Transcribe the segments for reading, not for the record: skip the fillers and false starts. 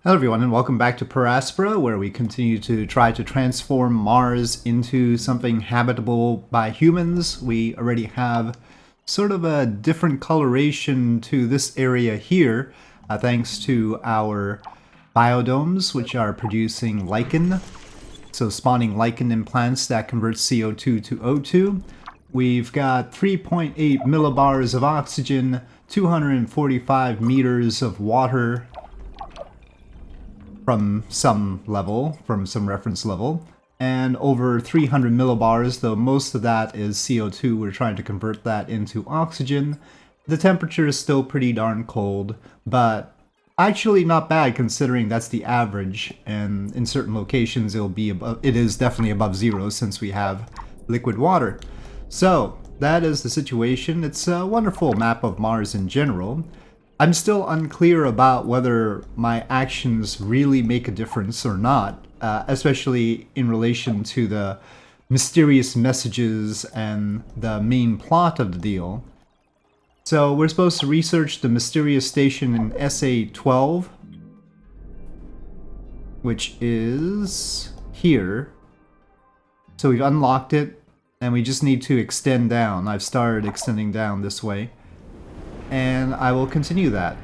Hello everyone and welcome back to Aspera, where we continue to try to transform Mars into something habitable by humans. We already have sort of a different coloration to this area here, thanks to our biodomes, which are producing lichen. So spawning lichen in plants that converts CO2 to O2. We've got 3.8 millibars of oxygen, 245 meters of water, from some reference level, and over 300 millibars, though most of that is CO2. We're trying to convert that into oxygen. The temperature is still pretty darn cold, but actually not bad considering that's the average, and in certain locations it is definitely above zero since we have liquid water. So that is the situation. It's a wonderful map of Mars in general. I'm still unclear about whether my actions really make a difference or not, especially in relation to the mysterious messages and the main plot of the deal. So we're supposed to research the mysterious station in SA-12, which is here. So we've unlocked it, and we just need to extend down. I've started extending down this way. And I will continue that.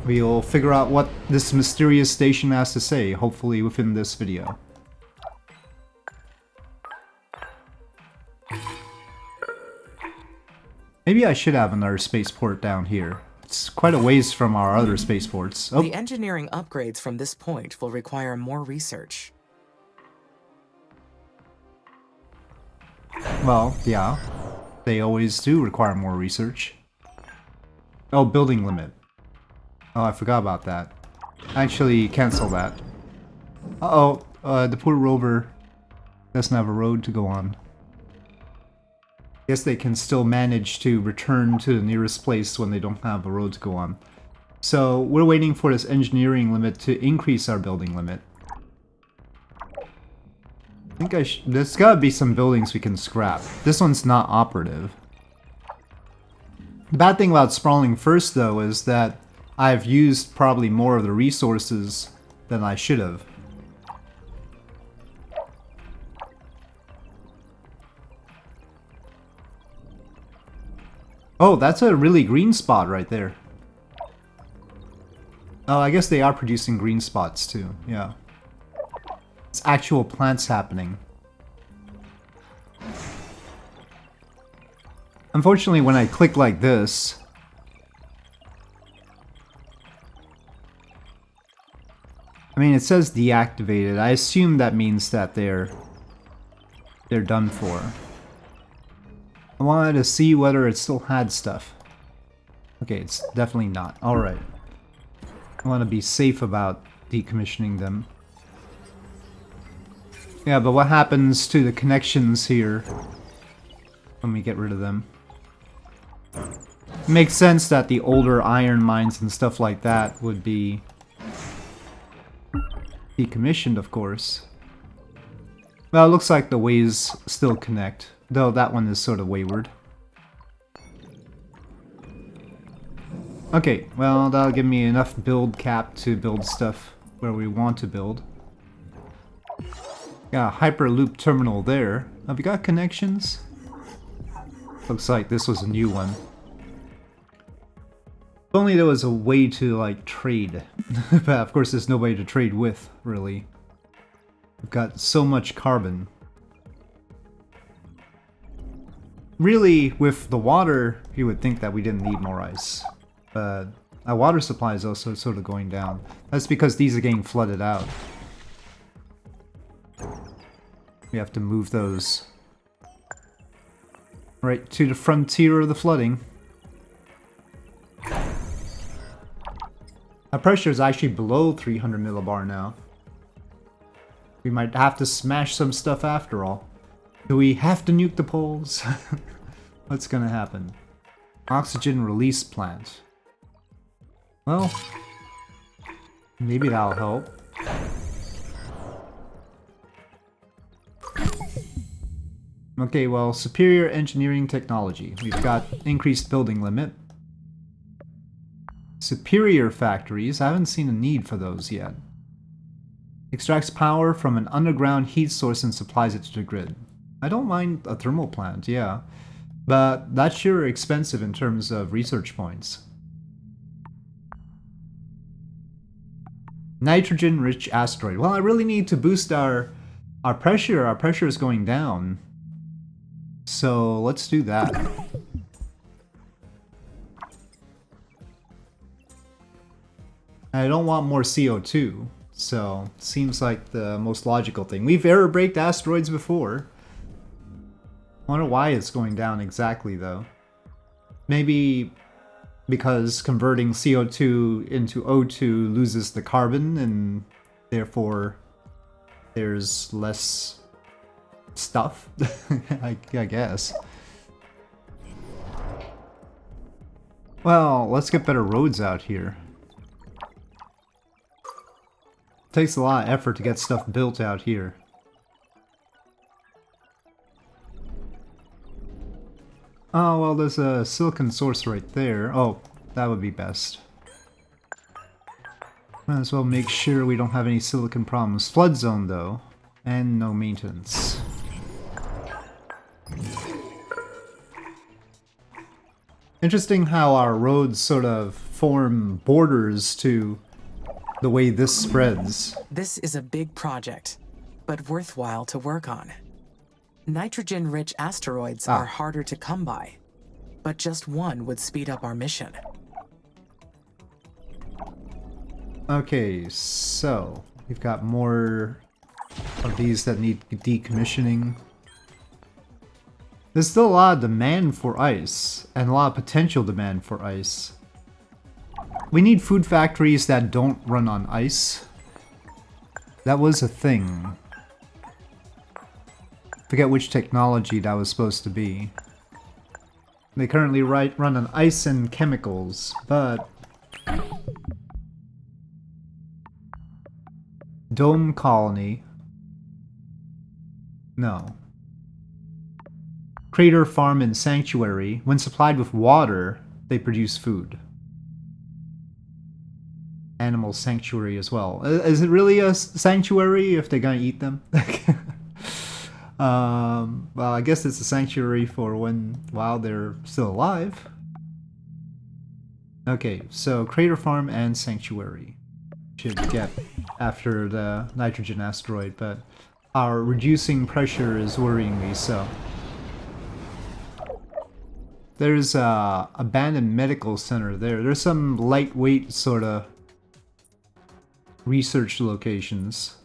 We'll figure out what this mysterious station has to say, hopefully within this video. Maybe I should have another spaceport down here. It's quite a ways from our other spaceports. Oh. The engineering upgrades from this point will require more research. Well, yeah. They always do require more research. Oh, building limit. Oh, I forgot about that. Actually, cancel that. Uh-oh, the poor rover doesn't have a road to go on. Guess they can still manage to return to the nearest place when they don't have a road to go on. So, we're waiting for this engineering limit to increase our building limit. I think there's gotta be some buildings we can scrap. This one's not operative. The bad thing about sprawling first, though, is that I've used probably more of the resources than I should have. Oh, that's a really green spot right there. Oh, I guess they are producing green spots too, yeah. It's actual plants happening. Unfortunately, when I click like this, I mean, it says deactivated. I assume that means that they're done for. I wanted to see whether it still had stuff. Okay, it's definitely not. Alright. I want to be safe about decommissioning them. Yeah, but what happens to the connections here when we get rid of them? It makes sense that the older iron mines and stuff like that would be decommissioned, of course. Well, it looks like the ways still connect, though that one is sort of wayward. Okay, well, that'll give me enough build cap to build stuff where we want to build. Got a Hyperloop terminal there. Have we got connections? Looks like this was a new one. If only there was a way to, like, trade. But of course there's nobody to trade with, really. We've got so much carbon. Really, with the water, you would think that we didn't need more ice. But our water supply is also sort of going down. That's because these are getting flooded out. We have to move those right to the frontier of the flooding. Our pressure is actually below 300 millibar now. We might have to smash some stuff after all. Do we have to nuke the poles? What's gonna happen? Oxygen release plant. Well, maybe that'll help. Okay, well, superior engineering technology. We've got increased building limit. Superior factories, I haven't seen a need for those yet. Extracts power from an underground heat source and supplies it to the grid. I don't mind a thermal plant, yeah. But that's sure expensive in terms of research points. Nitrogen-rich asteroid. Well, I really need to boost our pressure. Our pressure is going down. So let's do that. I don't want more CO2. So, seems like the most logical thing. We've error braked asteroids before. Wonder why it's going down exactly, though. Maybe because converting CO2 into O2 loses the carbon, and therefore there's less stuff? I guess. Well, let's get better roads out here. Takes a lot of effort to get stuff built out here. Oh, well, there's a silicon source right there. Oh, that would be best. Might as well make sure we don't have any silicon problems. Flood zone, though. And no maintenance. Interesting how our roads sort of form borders to the way this spreads. This is a big project, but worthwhile to work on. Nitrogen-rich asteroids are harder to come by, but just one would speed up our mission. Okay, so we've got more of these that need decommissioning. There's still a lot of demand for ice, and a lot of potential demand for ice. We need food factories that don't run on ice. That was a thing. Forget which technology that was supposed to be. They currently run on ice and chemicals, but... Dome colony. No. Crater farm and sanctuary. When supplied with water, they produce food. Animal sanctuary as well. Is it really a sanctuary if they're gonna eat them? Well, I guess it's a sanctuary for while they're still alive. Okay, so crater farm and sanctuary should get after the nitrogen asteroid, but our reducing pressure is worrying me, so. There's a abandoned medical center there. There's some lightweight sort of research locations.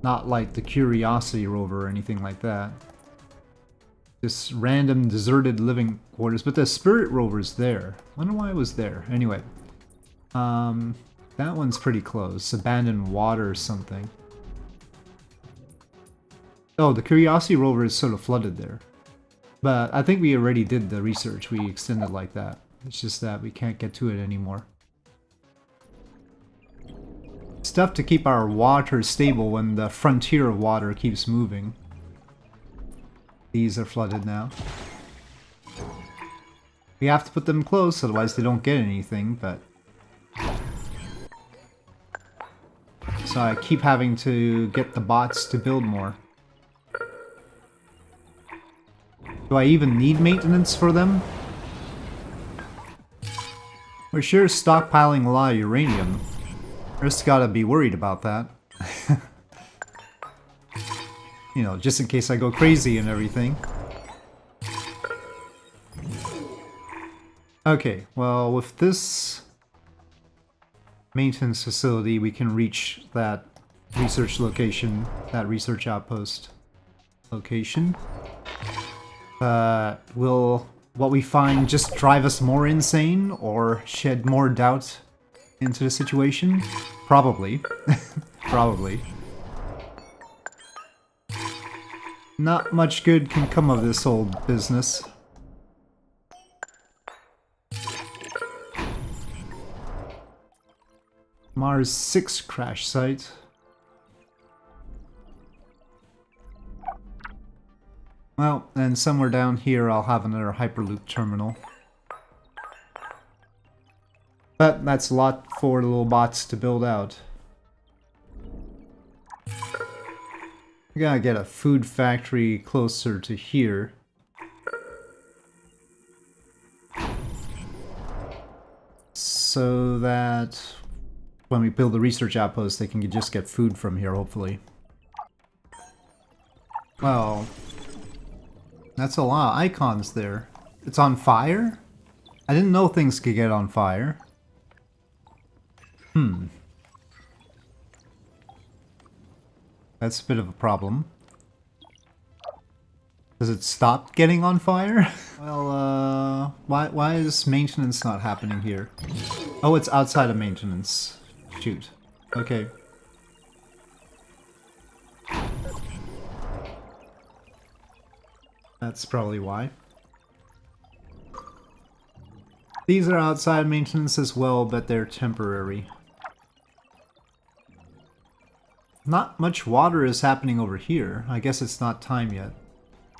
Not like the Curiosity rover or anything like that. Just random deserted living quarters, but the Spirit rover's there. Wonder why it was there. Anyway, that one's pretty close. Abandoned water or something. Oh, the Curiosity rover is sort of flooded there. But I think we already did the research. We extended like that. It's just that we can't get to it anymore. Stuff to keep our water stable when the frontier of water keeps moving. These are flooded now. We have to put them close, otherwise they don't get anything, but... So I keep having to get the bots to build more. Do I even need maintenance for them? We're sure stockpiling a lot of uranium. Just gotta be worried about that. You know, just in case I go crazy and everything. Okay, well, with this maintenance facility, we can reach that research location, that research outpost location. Will what we find just drive us more insane or shed more doubt into the situation? Probably. Probably. Not much good can come of this whole business. Mars 6 crash site. Well, and somewhere down here I'll have another Hyperloop terminal. But that's a lot for the little bots to build out. We gotta get a food factory closer to here. So that when we build the research outpost, they can just get food from here, hopefully. Well, that's a lot of icons there. It's on fire? I didn't know things could get on fire. That's a bit of a problem. Does it stop getting on fire? Well, why is maintenance not happening here? Oh, it's outside of maintenance. Shoot. Okay. That's probably why. These are outside maintenance as well, but they're temporary. Not much water is happening over here. I guess it's not time yet.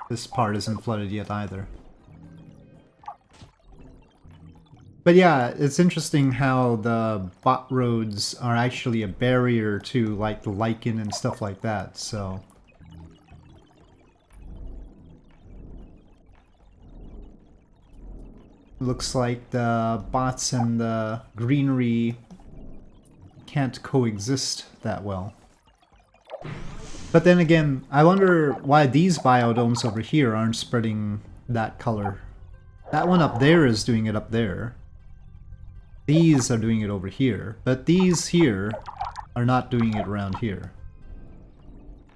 This part isn't flooded yet either. But yeah, it's interesting how the bot roads are actually a barrier to like the lichen and stuff like that, so... Looks like the bots and the greenery can't coexist that well. But then again, I wonder why these biodomes over here aren't spreading that color. That one up there is doing it up there. These are doing it over here, but these here are not doing it around here.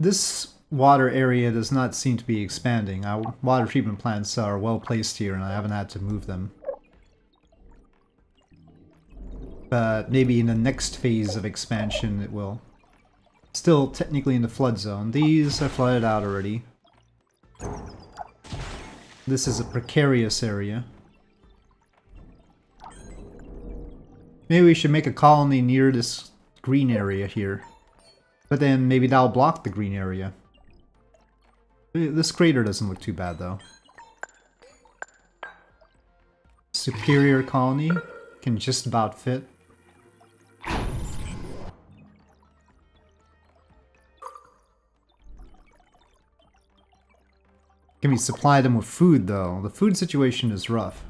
This water area does not seem to be expanding. Our water treatment plants are well placed here and I haven't had to move them. But maybe in the next phase of expansion it will. Still technically in the flood zone. These are flooded out already. This is a precarious area. Maybe we should make a colony near this green area here. But then maybe that'll block the green area. This crater doesn't look too bad though. Superior colony can just about fit. Can we supply them with food though? The food situation is rough.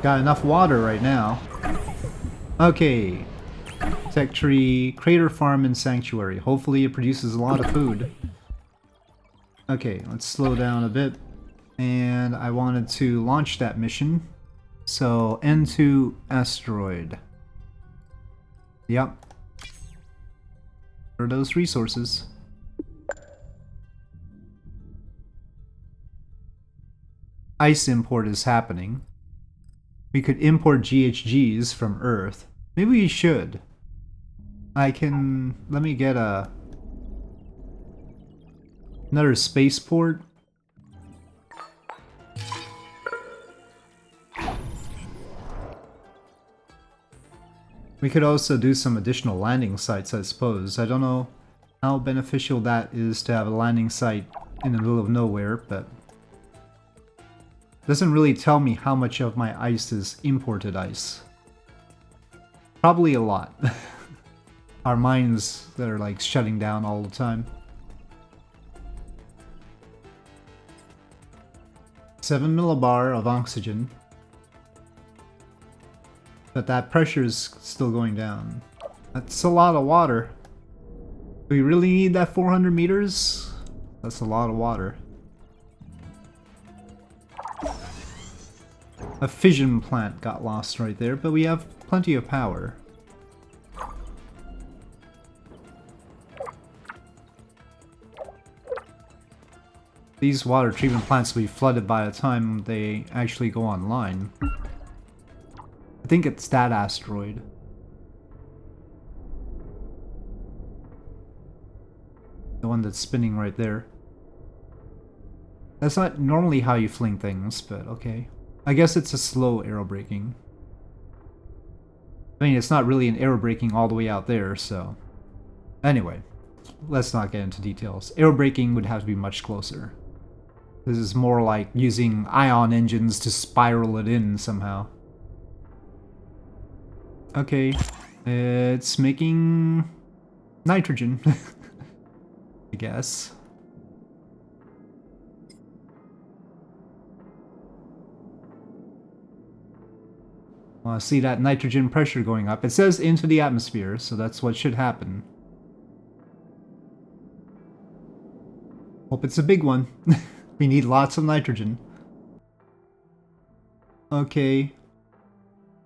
Got enough water right now. Okay. Tech tree, crater farm and sanctuary. Hopefully it produces a lot of food. Okay, let's slow down a bit. And I wanted to launch that mission. So N2 asteroid. Yep. What are those resources? Ice import is happening. We could import GHGs from Earth. Maybe we should. I can... let me get another spaceport. We could also do some additional landing sites, I suppose. I don't know how beneficial that is to have a landing site in the middle of nowhere, but... doesn't really tell me how much of my ice is imported ice. Probably a lot. Our mines that are like shutting down all the time. 7 millibar of oxygen. But that pressure is still going down. That's a lot of water. Do we really need that 400 meters? That's a lot of water. A fission plant got lost right there, but we have plenty of power. These water treatment plants will be flooded by the time they actually go online. I think it's that asteroid. The one that's spinning right there. That's not normally how you fling things, but okay. I guess it's a slow aerobraking. I mean, it's not really an aerobraking all the way out there, so... Anyway, let's not get into details. Aerobraking would have to be much closer. This is more like using ion engines to spiral it in somehow. Okay, it's making nitrogen, I guess. See that nitrogen pressure going up. It says into the atmosphere, so that's what should happen. Hope it's a big one. We need lots of nitrogen. Okay.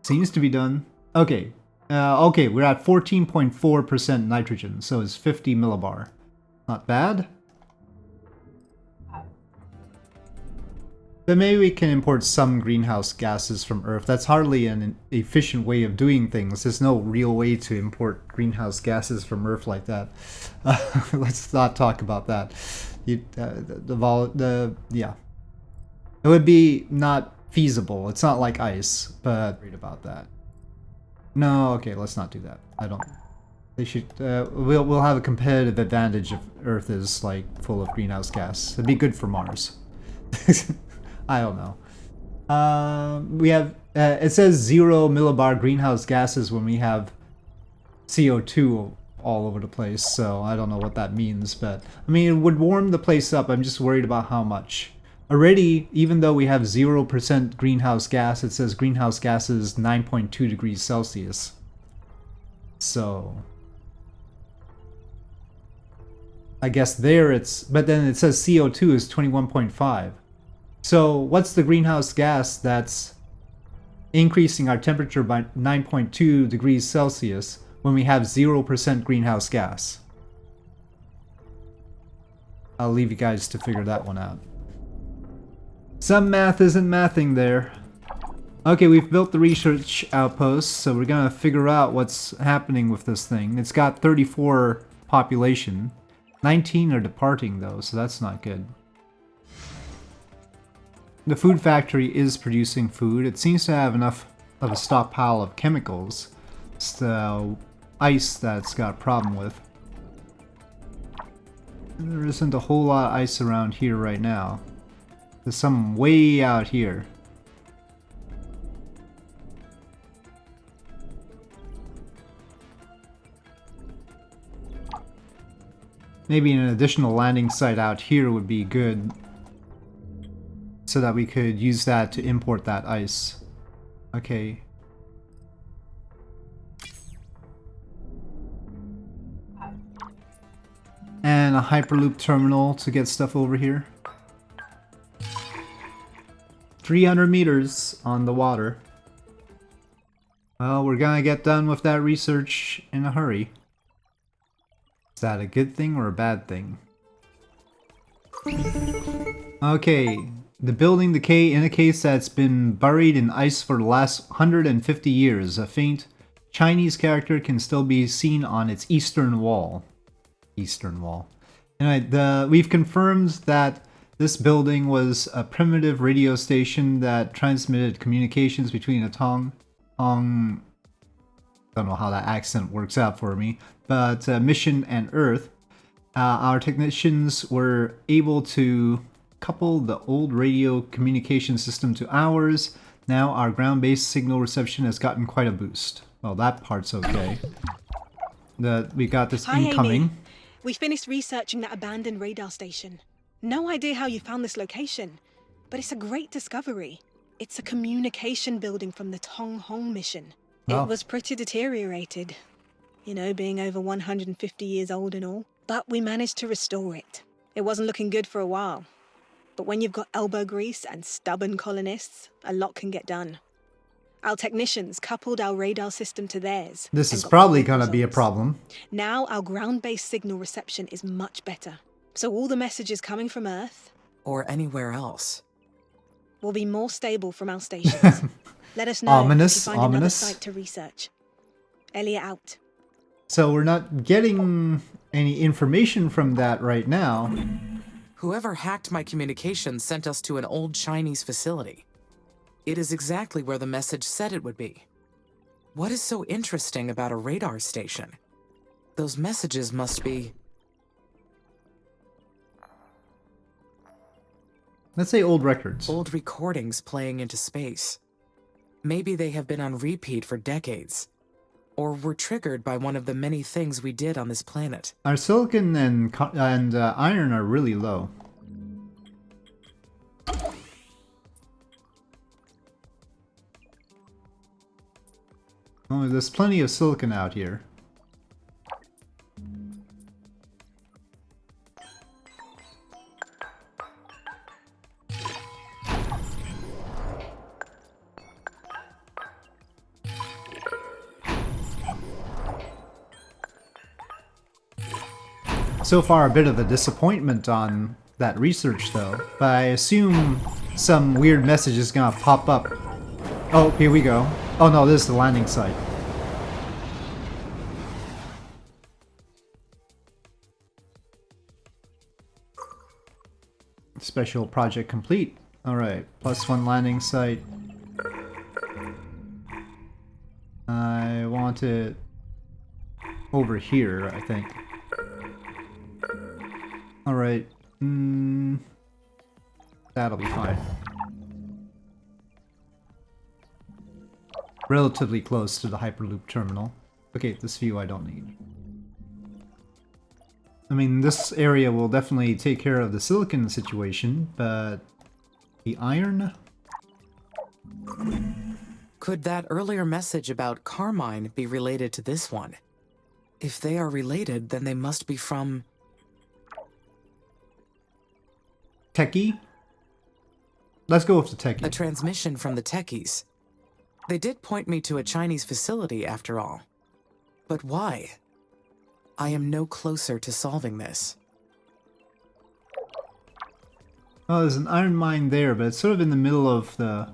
Seems to be done. Okay. Okay, we're at 14.4% nitrogen, so it's 50 millibar. Not bad. But maybe we can import some greenhouse gases from Earth. That's hardly an efficient way of doing things. There's no real way to import greenhouse gases from Earth like that. Let's not talk about that. Yeah. It would be not feasible. It's not like ice, but read about that. No, okay, let's not do that. I don't. They should. We'll have a competitive advantage if Earth is like full of greenhouse gas. It'd be good for Mars. I don't know. We have. It says 0 millibar greenhouse gases when we have CO2 all over the place. So I don't know what that means, but I mean it would warm the place up. I'm just worried about how much. Already, even though we have 0% greenhouse gas, it says greenhouse gases 9.2 degrees Celsius. So I guess there it's, but then it says CO2 is 21.5. So what's the greenhouse gas that's increasing our temperature by 9.2 degrees Celsius when we have 0% greenhouse gas? I'll leave you guys to figure that one out. Some math isn't mathing there. Okay, we've built the research outpost, so we're gonna figure out what's happening with this thing. It's got 34 population. 19 are departing though, so that's not good. The food factory is producing food. It seems to have enough of a stockpile of chemicals. It's the ice that's got a problem with. There isn't a whole lot of ice around here right now. There's some way out here. Maybe an additional landing site out here would be good, so that we could use that to import that ice. Okay. And a Hyperloop terminal to get stuff over here. 300 meters on the water. Well, we're gonna get done with that research in a hurry. Is that a good thing or a bad thing? Okay, the building decay indicates that it's been buried in ice for the last 150 years. A faint Chinese character can still be seen on its eastern wall. Eastern wall. Anyway, we've confirmed that this building was a primitive radio station that transmitted communications between a don't know how that accent works out for me, but Mission and Earth. Our technicians were able to couple the old radio communication system to ours. Now our ground-based signal reception has gotten quite a boost. Well, that part's okay. We got this incoming. Amy. We finished researching that abandoned radar station. No idea how you found this location, but it's a great discovery. It's a communication building from the Tong Hong mission. Oh. It was pretty deteriorated, you know, being over 150 years old and all. But we managed to restore it. It wasn't looking good for a while. But when you've got elbow grease and stubborn colonists, a lot can get done. Our technicians coupled our radar system to theirs. This is probably gonna be a problem. Now our ground-based signal reception is much better. So all the messages coming from Earth, or anywhere else, will be more stable from our stations. Let us know if you find another site to research. Elliot out. So we're not getting any information from that right now. whoever hacked my communications sent us to an old Chinese facility. It is exactly where the message said it would be. What is so interesting about a radar station? Those messages must be... Let's say old records. Old recordings playing into space. Maybe they have been on repeat for decades. or were triggered by one of the many things we did on this planet. Our silicon and iron are really low. Oh, there's plenty of silicon out here. So far, a bit of a disappointment on that research, though. But I assume some weird message is gonna pop up. Oh, here we go. Oh no, this is the landing site. Special project complete. Alright, +1 landing site. I want it over here, I think. Alright, that'll be fine. Relatively close to the Hyperloop terminal. Okay, this view I don't need. I mean, this area will definitely take care of the silicon situation, but the iron? Could that earlier message about Carmine be related to this one? If they are related, then they must be from... Techie? Let's go with the Techie. a transmission from the techies. They did point me to a Chinese facility, after all. But why? I am no closer to solving this. Oh, there's an iron mine there, but it's sort of in the middle of the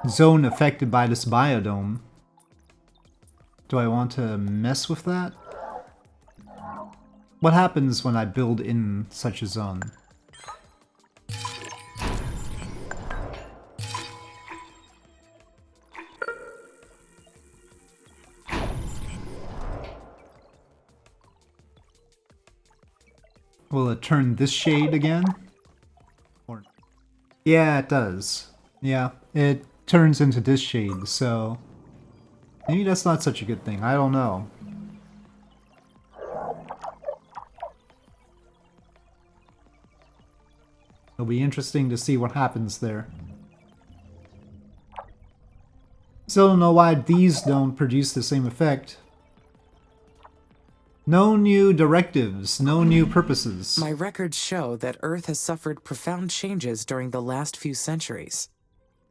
zone affected by this biodome. Do I want to mess with that? What happens when I build in such a zone? Will it turn this shade again? Or... yeah, it does. Yeah, it turns into this shade, so... maybe that's not such a good thing, I don't know. It'll be interesting to see what happens there. Still don't know why these don't produce the same effect. No new directives, no new purposes. My records show that Earth has suffered profound changes during the last few centuries.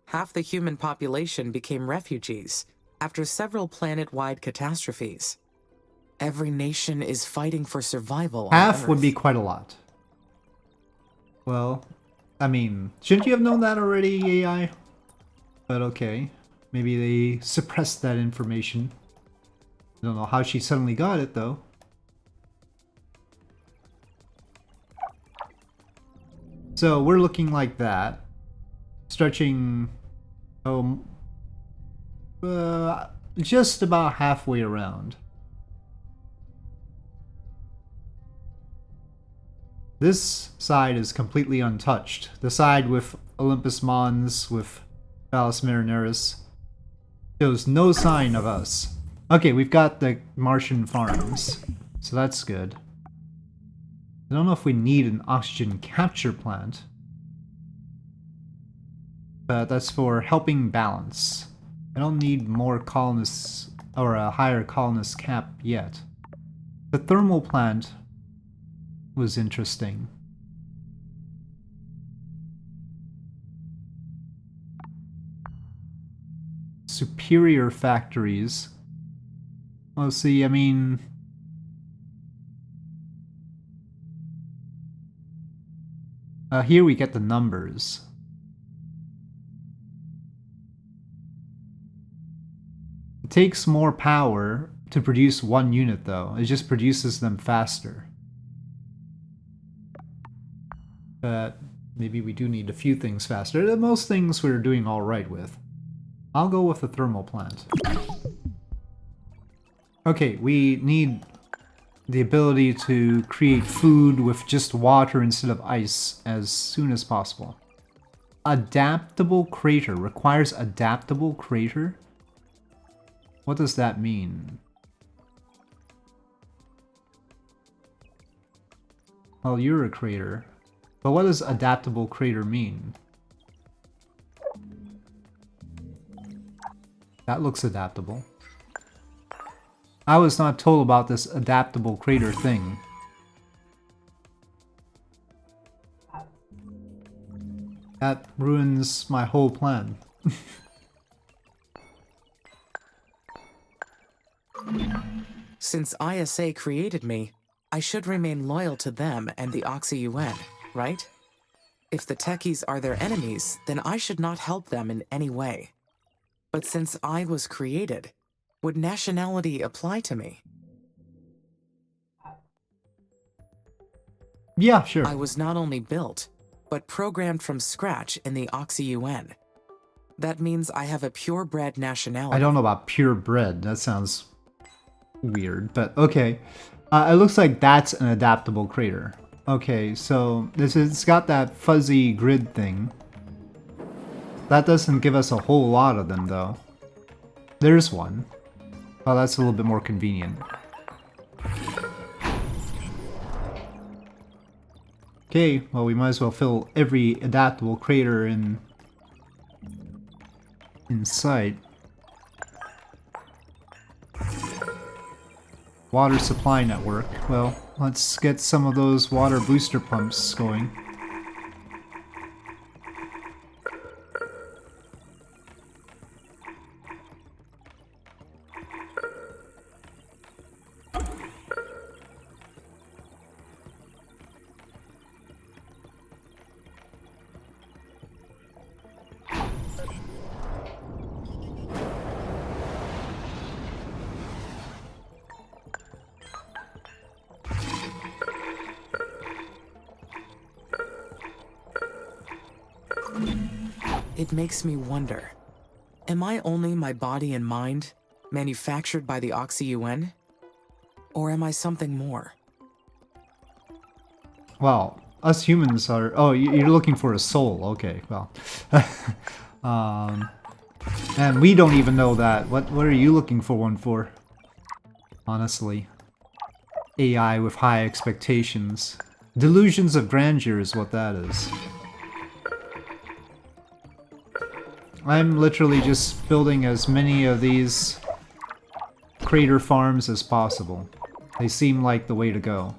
Half the human population became refugees after several planet-wide catastrophes. Every nation is fighting for survival on Half Earth. would be quite a lot. Well, I mean, shouldn't you have known that already, AI? But okay, maybe they suppressed that information. I don't know how she suddenly got it, though. So we're looking like that. Stretching... just about halfway around. This side is completely untouched. The side with Olympus Mons, with Valles Marineris, shows no sign of us. Okay, we've got the Martian farms, so that's good. I don't know if we need an oxygen capture plant, but that's for helping balance. I don't need more colonists, or a higher colonist cap yet. The thermal plant was interesting. Superior factories. Well, see, I mean... here we get the numbers. It takes more power to produce one unit, though. It just produces them faster. But maybe we do need a few things faster. Most things we're doing alright with. I'll go with the thermal plant. Okay, we need the ability to create food with just water instead of ice as soon as possible. Adaptable crater. Requires adaptable crater? What does that mean? Well, you're a crater. But what does adaptable crater mean? That looks adaptable. I was not told about this adaptable crater thing. That ruins my whole plan. Since ISA created me, I should remain loyal to them and the Oxy-UN, right? If the techies are their enemies, then I should not help them in any way. But since I was created, would nationality apply to me? Yeah, sure. I was not only built, but programmed from scratch in the Oxy-UN. That means I have a purebred nationality. I don't know about purebred. That sounds weird, but okay. It looks like that's an adaptable crater. Okay, so it's got that fuzzy grid thing. That doesn't give us a whole lot of them, though. There's one. Oh, that's a little bit more convenient. Okay, well, we might as well fill every adaptable crater in sight. Water supply network. Well, let's get some of those water booster pumps going. It makes me wonder, am I only my body and mind, manufactured by the Oxy-UN? Or am I something more? Well, us humans are... Oh, you're looking for a soul. Okay, well. And we don't even know that. What are you looking for one for? Honestly. AI with high expectations. Delusions of grandeur is what that is. I'm literally just building as many of these crater farms as possible. They seem like the way to go.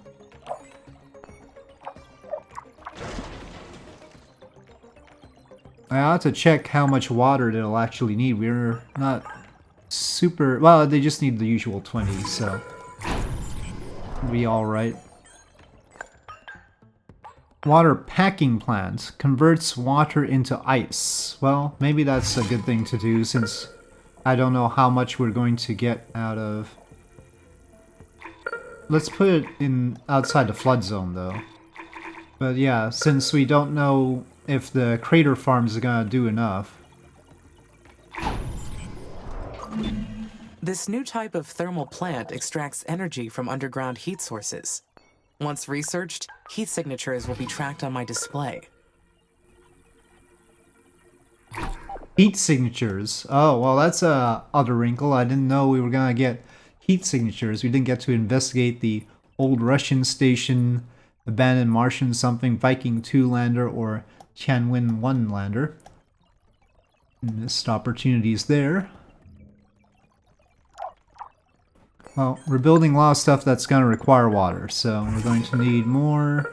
I ought to check how much water they'll actually need. We're not super... Well, they just need the usual 20, so... We'll be alright. Water packing plant converts water into ice. Well, maybe that's a good thing to do since I don't know how much we're going to get out of... Let's put it in outside the flood zone though. But yeah, since we don't know if the crater farms are gonna do enough. This new type of thermal plant extracts energy from underground heat sources. Once researched, heat signatures will be tracked on my display. Heat signatures. Oh, well, that's a other wrinkle. I didn't know we were gonna get heat signatures. We didn't get to investigate the old Russian station, abandoned Martian something, Viking 2 lander, or Tianwen 1 lander. Missed opportunities there. Well, we're building a lot of stuff that's going to require water, so we're going to need more.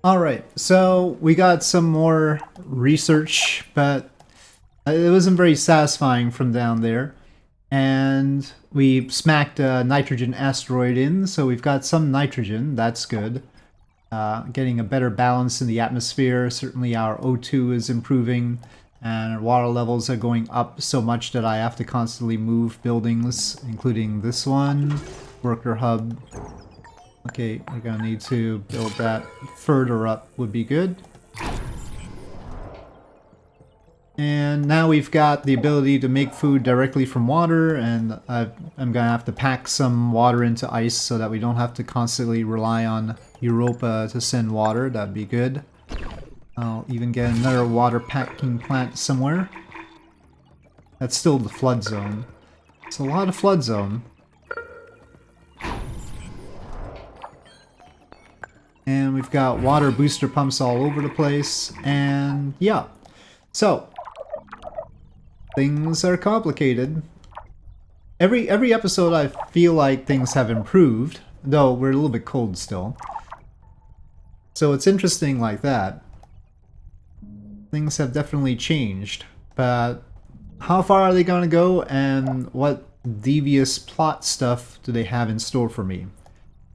Alright, so we got some more research, but it wasn't very satisfying from down there. And we smacked a nitrogen asteroid in, so we've got some nitrogen, that's good. Getting a better balance in the atmosphere, certainly our O2 is improving. And our water levels are going up so much that I have to constantly move buildings, including this one, worker hub. Okay, we're gonna need to build that further up would be good. And now we've got the ability to make food directly from water, and I'm gonna have to pack some water into ice so that we don't have to constantly rely on Europa to send water. That'd be good. I'll even get another water packing plant somewhere. That's still the flood zone. It's a lot of flood zone. And we've got water booster pumps all over the place, and yeah. So, things are complicated. Every episode I feel like things have improved, though we're a little bit cold still. So it's interesting like that. Things have definitely changed, but how far are they going to go, and what devious plot stuff do they have in store for me?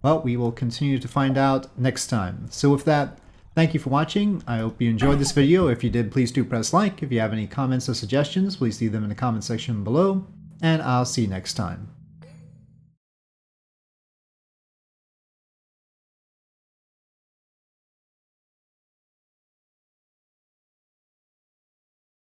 Well, we will continue to find out next time. So with that, thank you for watching. I hope you enjoyed this video. If you did, please do press like. If you have any comments or suggestions, please leave them in the comment section below. And I'll see you next time.